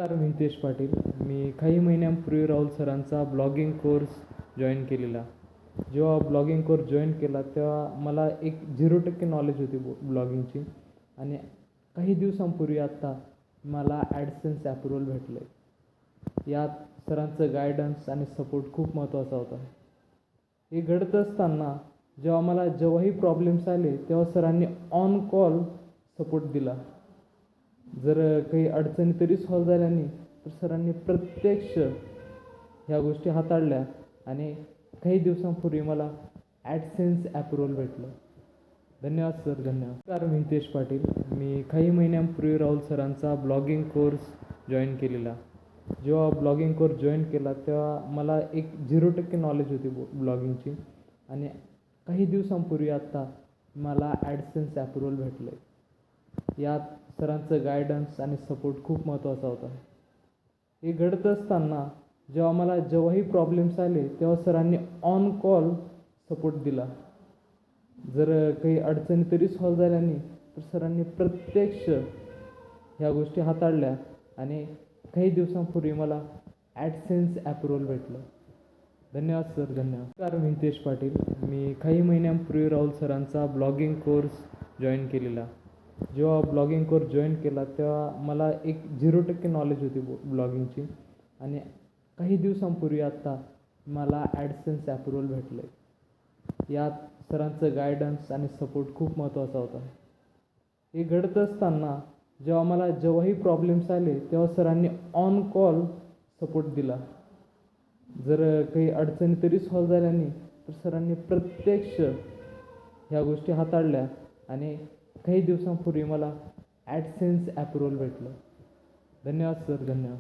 नमस्कार, मी हितेश पाटील. मी काही महिन्यांपूर्वी राहुल सरांचा ब्लॉगिंग कोर्स जॉईन केलेला. जेव्हा ब्लॉगिंग कोर्स जॉईन केला तेव्हा मला एक 0% नॉलेज होती ब्लॉगिंगची. आणि काही दिवसांपूर्वी आत्ता मला ॲडसेन्स अप्रूव्हल भेटलं आहे. यात सरांचं गायडन्स आणि सपोर्ट खूप महत्त्वाचा होता. हे घडत असताना जेव्हाही प्रॉब्लेम्स आले तेव्हा सरांनी ऑन कॉल सपोर्ट दिला. जर काही अडचणी तरी सॉल्व झाल्या नाही तर सरांनी प्रत्यक्ष ह्या गोष्टी हाताळल्या आणि काही दिवसांपूर्वी मला ॲडसेन्स अप्रूव्हल भेटलं. धन्यवाद सर, धन्यवाद. नमस्कार, मी हितेश पाटील. मी काही महिन्यांपूर्वी राहुल सरांचा ब्लॉगिंग कोर्स जॉईन केलेला. जेव्हा ब्लॉगिंग कोर्स जॉईन केला तेव्हा मला एक 0% नॉलेज होती ब्लॉगिंगची. आणि काही दिवसांपूर्वी आत्ता मला ॲडसेन्स अप्रूव्हल भेटलं आहे. यात सरांचं गायडन्स आणि सपोर्ट खूप महत्त्वाचा होता. हे घडत असताना जेव्हाही प्रॉब्लेम्स आले तेव्हा सरांनी ऑन कॉल सपोर्ट दिला. जर काही अडचणी तरी सॉल्व झाल्या नाही तर सरांनी प्रत्यक्ष ह्या गोष्टी हाताळल्या आणि काही दिवसांपूर्वी मला ॲडसेन्स अप्रूव्हल भेटलं. धन्यवाद सर, धन्यवाद. नमस्कार, मी हितेश पाटील. मी काही महिन्यांपूर्वी राहुल सरांचा ब्लॉगिंग कोर्स जॉईन केलेला. जेव्हा ब्लॉगिंग कोर्स जॉईन केला तेव्हा मला एक 0% नॉलेज होती ब्लॉगिंगची. आणि काही दिवसांपूर्वी आत्ता मला ॲडसेन्स अप्रूव्हल भेटलं आहे. यात सरांचं गायडन्स आणि सपोर्ट खूप महत्त्वाचा होता. हे घडत असताना जेव्हाही प्रॉब्लेम्स आले तेव्हा सरांनी ऑन कॉल सपोर्ट दिला. जर काही अडचणी तरी सॉल्व झाल्या नाही तर सरांनी प्रत्यक्ष ह्या गोष्टी हाताळल्या आणि काही दिवसांपूर्वी मला ॲडसेन्स अप्रूव्हल भेटलं. धन्यवाद सर, धन्यवाद.